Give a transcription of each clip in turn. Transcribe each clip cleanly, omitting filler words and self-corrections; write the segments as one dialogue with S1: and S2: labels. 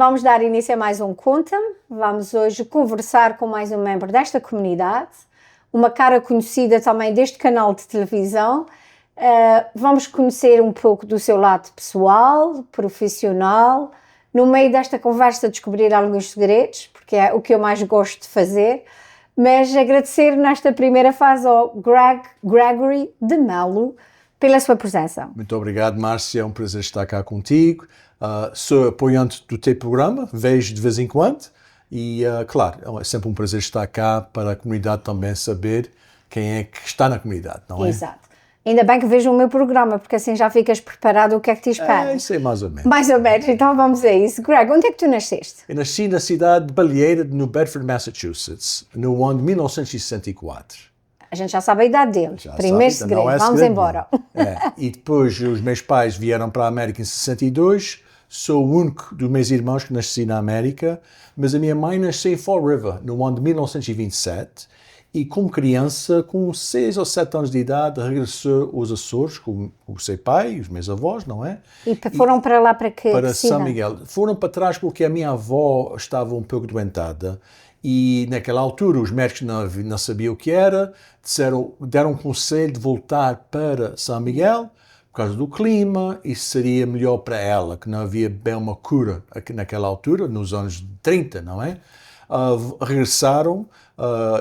S1: Vamos dar início a mais um Conta-me. Vamos hoje conversar com mais um membro desta comunidade, uma cara conhecida também deste canal de televisão. Vamos conhecer um pouco do seu lado pessoal, profissional. No meio desta conversa descobrir alguns segredos, porque é o que eu mais gosto de fazer. Mas agradecer nesta primeira fase ao Gregory de Melo pela sua presença.
S2: Muito obrigado, Márcia. É um prazer estar cá contigo. Sou apoiante do teu programa, vejo de vez em quando e, claro, é sempre um prazer estar cá para a comunidade também saber quem é que está na comunidade, não é?
S1: Exato. Ainda bem que vejo o meu programa, porque assim já ficas preparado o que é que te espera.
S2: Isso é mais ou menos.
S1: Mais ou menos, então vamos a isso. Greg, onde é que tu nasceste?
S2: Eu nasci na cidade de Balieira, no Bedford, Massachusetts, no ano de 1964.
S1: A gente já sabe a idade dele. Primeiro segredo, vamos embora.
S2: E depois os meus pais vieram para a América em 62. Sou o único dos meus irmãos que nasci na América, mas a minha mãe nasceu em Fall River, no ano de 1927. E como criança, com 6 ou 7 anos de idade, regressou aos Açores com o seu pai e os meus avós, não é?
S1: E foram para lá para que
S2: Para
S1: cidade?
S2: São Miguel. Foram para trás porque a minha avó estava um pouco doentada e naquela altura os médicos não sabiam o que era, deram um conselho de voltar para São Miguel por causa do clima e seria melhor para ela, que não havia bem uma cura naquela altura, nos anos 30, não é? Regressaram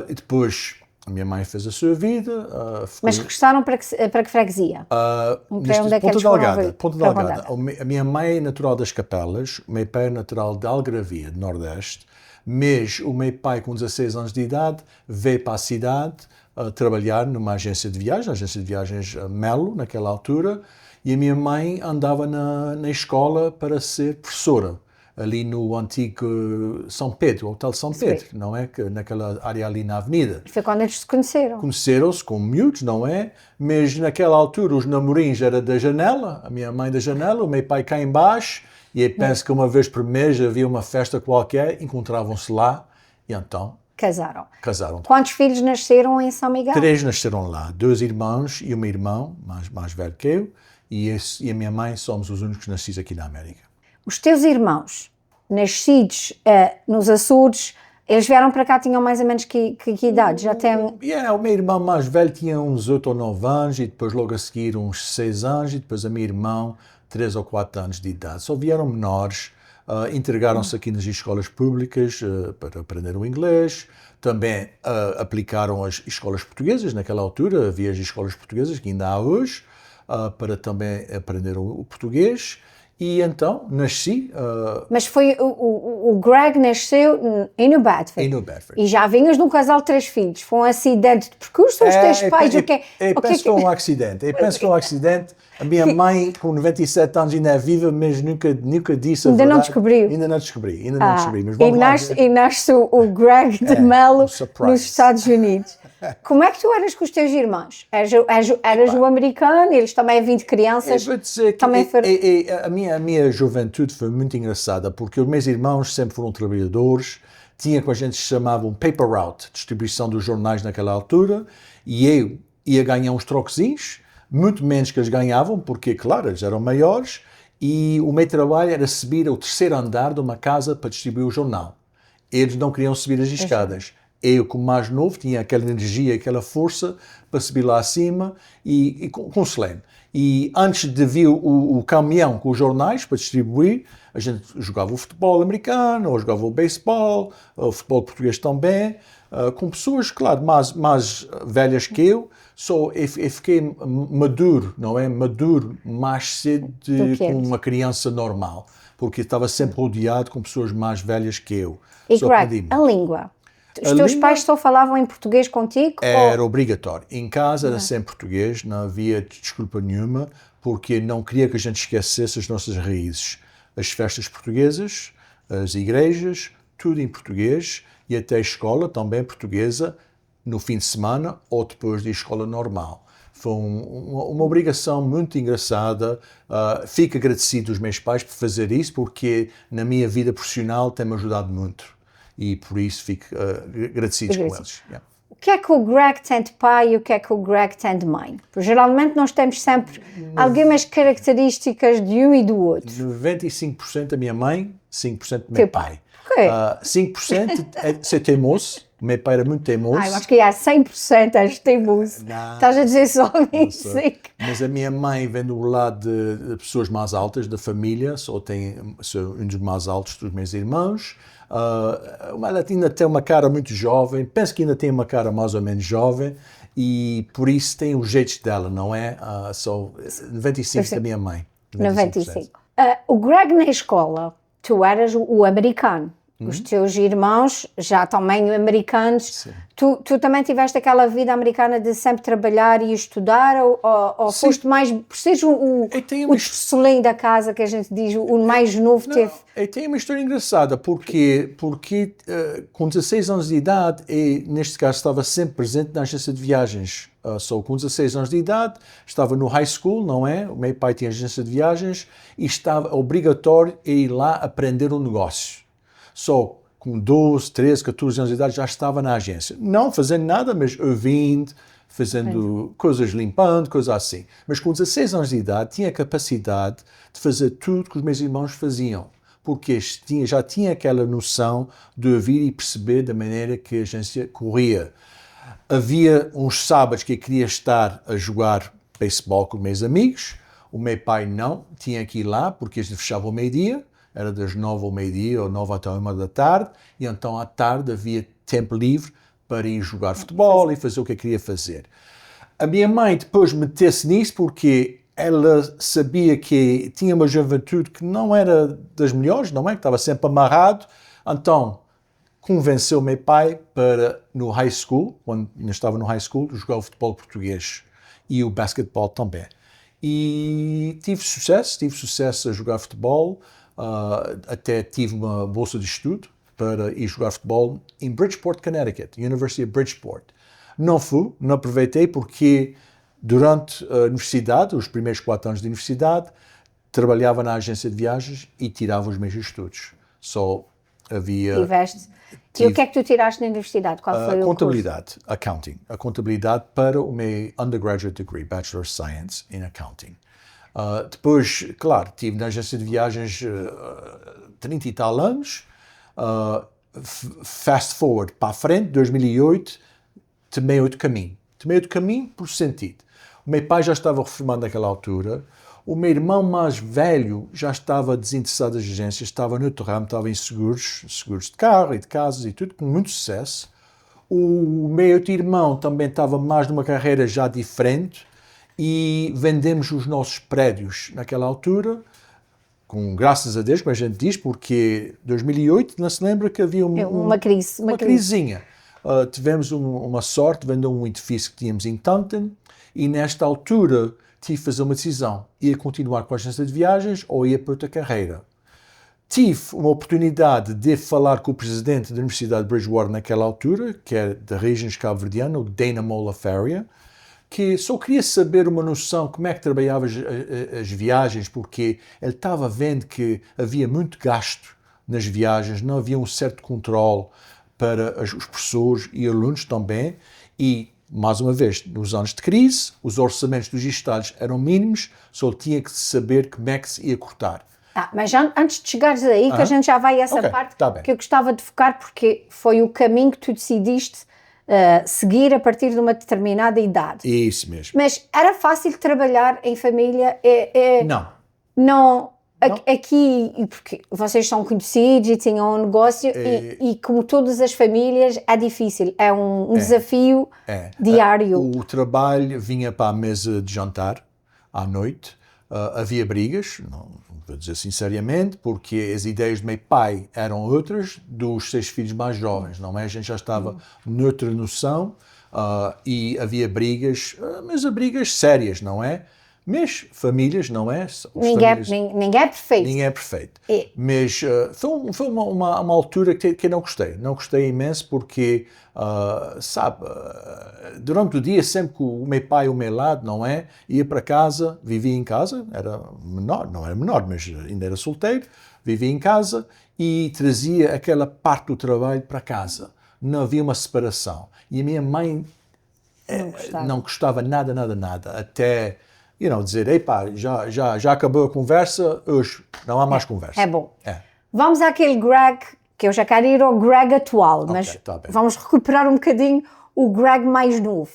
S2: e depois a minha mãe fez a sua vida.
S1: Mas regressaram para que freguesia?
S2: Ponta Delgada. A minha mãe é natural das Capelas, o meu pai é natural de Algarvia, de Nordeste, mas o meu pai, com 16 anos de idade, veio para a cidade trabalhar numa agência de viagens, a agência de viagens Melo, naquela altura, e a minha mãe andava na escola para ser professora, ali no antigo São Pedro, o Hotel São Pedro, não é? Naquela área ali na avenida.
S1: Foi quando eles se conheceram.
S2: Conheceram-se como miúdos, não é? Mas naquela altura os namorinhos era da janela, a minha mãe da janela, o meu pai cá em baixo, e eu penso que uma vez por mês havia uma festa qualquer, encontravam-se lá e então
S1: casaram.
S2: Quantos
S1: filhos nasceram em São Miguel?
S2: 3 nasceram lá, 2 irmãos e um irmão mais velho que eu, e a minha mãe somos os únicos nascidos aqui na América.
S1: Os teus irmãos, nascidos nos Açores, eles vieram para cá, tinham mais ou menos que idade? Já tem...
S2: O meu irmão mais velho tinha uns 8 ou 9 anos, e depois logo a seguir uns 6 anos, e depois a minha irmã 3 ou 4 anos de idade. Só vieram menores, integraram-se aqui nas escolas públicas para aprender o inglês, também aplicaram as escolas portuguesas, naquela altura havia as escolas portuguesas, que ainda há hoje, para também aprender o português. E então, nasci...
S1: Mas foi o Greg nasceu em New Bedford.
S2: Em New Bedford.
S1: E já vinhas de um casal de 3 filhos. Foi um acidente de percurso ou os teus pais?
S2: Eu penso que foi um acidente. A minha mãe, com 97 anos, ainda é viva, mas nunca disse a verdade.
S1: Não descobriu?
S2: Ainda não descobri.
S1: Mas e nasce o Greg de Melo nos Estados Unidos. Como é que tu eras com os teus irmãos? Eras o americano, eles também haviam de crianças?
S2: Eu vou dizer que a minha juventude foi muito engraçada, porque os meus irmãos sempre foram trabalhadores, tinha com a gente se chamava um paper route, distribuição dos jornais naquela altura, e eu ia ganhar uns troquezinhos, muito menos que eles ganhavam, porque, claro, eles eram maiores, e o meu trabalho era subir ao 3º andar de uma casa para distribuir o jornal. Eles não queriam subir as escadas. Eu, como mais novo, tinha aquela energia, aquela força para subir lá acima e com solene. E antes de vir o caminhão com os jornais para distribuir, a gente jogava o futebol americano, ou jogava o beisebol, o futebol português também, com pessoas, claro, mais velhas que eu. Eu fiquei maduro, não é? Maduro mais cedo com uma criança normal, porque estava sempre rodeado com pessoas mais velhas que eu.
S1: E Greg, a língua? Os teus pais só falavam em português contigo?
S2: Era obrigatório. Em casa era sempre português, não havia desculpa nenhuma, porque não queria que a gente esquecesse as nossas raízes. As festas portuguesas, as igrejas, tudo em português, e até a escola também portuguesa, no fim de semana ou depois da escola normal. Foi uma obrigação muito engraçada. Fico agradecido aos meus pais por fazer isso, porque na minha vida profissional tem-me ajudado muito. E por isso fico agradecido com eles. Yeah.
S1: o que é que o Greg tem de pai e o que é que o Greg tem de mãe? Porque geralmente nós temos sempre algumas características de um e do outro.
S2: 95% da minha mãe, 5% do meu pai.
S1: Okay.
S2: 5% é ser teimoso. O meu pai era muito teimoso.
S1: Eu acho que é 100% és teimoso. Estás a dizer só 25%.
S2: Mas a minha mãe vem do lado de pessoas mais altas da família, sou um dos mais altos dos meus irmãos. Ela ainda tem uma cara muito jovem, penso que ainda tem uma cara mais ou menos jovem e por isso tem os jeitos dela, não é? Só 95% da minha mãe.
S1: 95%. O Greg na escola, tu eras o americano. Os teus irmãos já também americanos. Tu também tiveste aquela vida americana de sempre trabalhar e estudar ou foste mais, por seres o tesolinho da casa, que a gente diz, o mais novo teve?
S2: Tem uma história engraçada, porque com 16 anos de idade, neste caso estava sempre presente na agência de viagens. Só com 16 anos de idade, estava no high school, não é? O meu pai tinha agência de viagens e estava obrigatório a ir lá aprender um negócio. Só com 12, 13, 14 anos de idade já estava na agência. Não fazendo nada, mas ouvindo, fazendo coisas, limpando, coisas assim. Mas com 16 anos de idade tinha a capacidade de fazer tudo que os meus irmãos faziam. Porque já tinha aquela noção de ouvir e perceber da maneira que a agência corria. Havia uns sábados que eu queria estar a jogar beisebol com meus amigos. O meu pai não, tinha que ir lá porque eles fechavam ao meio-dia. Era das 9 ao meio-dia ou 9 até 1 da tarde, e então à tarde havia tempo livre para ir jogar futebol e fazer o que eu queria fazer. A minha mãe depois meteu-se nisso porque ela sabia que tinha uma juventude que não era das melhores, não é? Que estava sempre amarrado, então convenceu o meu pai para, no high school, quando eu estava no high school, jogar o futebol português e o basquetebol também. E tive sucesso a jogar futebol. Até tive uma bolsa de estudo para ir jogar futebol em Bridgeport, Connecticut, University of Bridgeport. Não fui, não aproveitei porque durante a universidade, os primeiros 4 anos de universidade, trabalhava na agência de viagens e tirava os meus estudos. Só havia...
S1: E o que é que tu tiraste na universidade? Qual foi o curso?
S2: Contabilidade, accounting. A contabilidade para o meu undergraduate degree, Bachelor of Science in Accounting. Depois, claro, estive na agência de viagens 30 e tal anos, fast forward para a frente, 2008, tomei outro caminho. Tomei outro caminho por sentido. O meu pai já estava reformado naquela altura, o meu irmão mais velho já estava desinteressado das agências, estava no outro ramo, estava em seguros de carro e de casas e tudo, com muito sucesso. O meu outro irmão também estava mais numa carreira já diferente, e vendemos os nossos prédios naquela altura, graças a Deus, como a gente diz, porque em 2008 não se lembra que havia uma crisezinha. Tivemos uma sorte, vender um edifício que tínhamos em Taunton, e nesta altura tive de fazer uma decisão. Ia continuar com a agência de viagens ou ia para outra carreira. Tive uma oportunidade de falar com o presidente da Universidade de Bridgewater naquela altura, que é da região cabo-verdiana, o Dana Mola Faria, que só queria saber uma noção como é que trabalhava as viagens, porque ele estava vendo que havia muito gasto nas viagens, não havia um certo controle para os professores e alunos também, e, mais uma vez, nos anos de crise, os orçamentos dos estados eram mínimos, só tinha que saber como é que se ia cortar.
S1: Mas antes de chegares aí, que a gente já vai a essa parte que eu gostava de focar, porque foi o caminho que tu decidiste seguir a partir de uma determinada idade.
S2: Isso mesmo.
S1: Mas era fácil trabalhar em família?
S2: Não.
S1: Aqui, porque vocês são conhecidos e tinham um negócio, e como todas as famílias, é difícil. É um desafio diário.
S2: O trabalho vinha para a mesa de jantar à noite. Havia brigas, não vou dizer sinceramente, porque as ideias do meu pai eram outras dos 6 filhos mais jovens, não é? A gente já estava noutra noção e havia brigas, mas brigas sérias, não é? Mas famílias, não é?
S1: Ninguém é perfeito.
S2: Ninguém é perfeito. Mas foi uma altura que eu não gostei. Não gostei imenso porque, durante o dia, sempre que o meu pai ao meu lado, não é? Ia para casa, vivia em casa, era menor, não era menor, mas ainda era solteiro, vivia em casa e trazia aquela parte do trabalho para casa. não havia uma separação. E a minha mãe não gostava nada, até dizer, epá, já acabou a conversa, hoje não há mais conversa.
S1: É bom. Vamos àquele Greg, que eu já quero ir ao Greg atual, mas
S2: tá bem.
S1: vamos recuperar um bocadinho o Greg mais novo.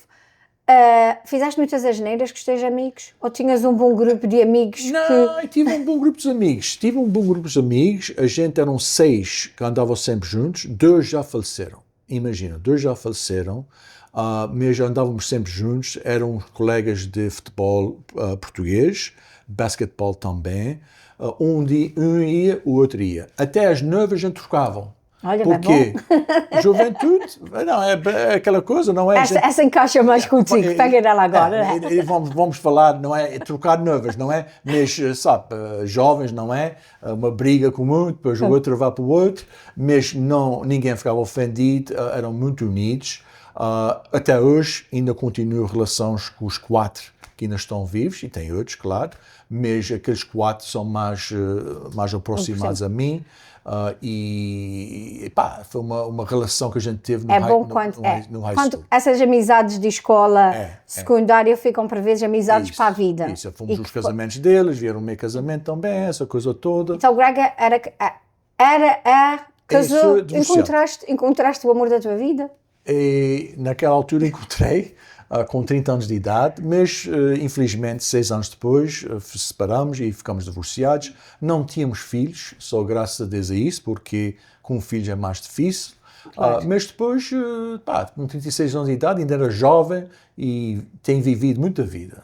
S1: Fizeste muitas asneiras com os teus amigos? Ou tinhas um bom grupo de amigos?
S2: Não, tive um bom grupo de amigos. A gente eram 6 que andavam sempre juntos. 2 já faleceram. Imagina, 2 já faleceram. Mas andávamos sempre juntos. Eram colegas de futebol português, basquetebol também. Um ia, o outro ia. Até às 9 a gente trocavam.
S1: Olha,
S2: porque juventude, não, é aquela coisa, não é?
S1: Essa encaixa mais contigo, pega ela agora.
S2: Vamos falar, não é trocar novas, não é? Mas, sabe, jovens, não é? Uma briga comum, depois o outro vai para o outro, mas ninguém ficava ofendido, eram muito unidos. Até hoje ainda continuo relações com os 4 que ainda estão vivos, e tem outros, claro, mas aqueles 4 são mais aproximados a mim. E pá, foi uma relação que a gente teve no high school.
S1: Essas amizades de escola secundária ficam por vezes amizades para a vida.
S2: Isso, fomos os casamentos deles, vieram o meu casamento também, essa coisa toda.
S1: Então o Greg casou, encontraste o amor da tua vida?
S2: E naquela altura encontrei, com 30 anos de idade, mas infelizmente 6 anos depois separamos e ficamos divorciados. Não tínhamos filhos, só graças a Deus a isso, porque com filhos é mais difícil. Claro. Mas depois, com 36 anos de idade, ainda era jovem e tenho vivido muita vida.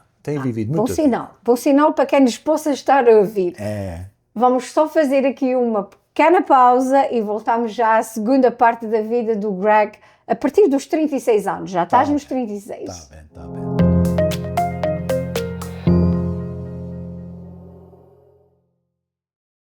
S2: Bom sinal para quem nos possa estar a ouvir. Vamos só fazer aqui uma pequena pausa e voltamos já à segunda parte da vida do Greg, a partir dos 36 anos. Já estás nos 36. Tá bem.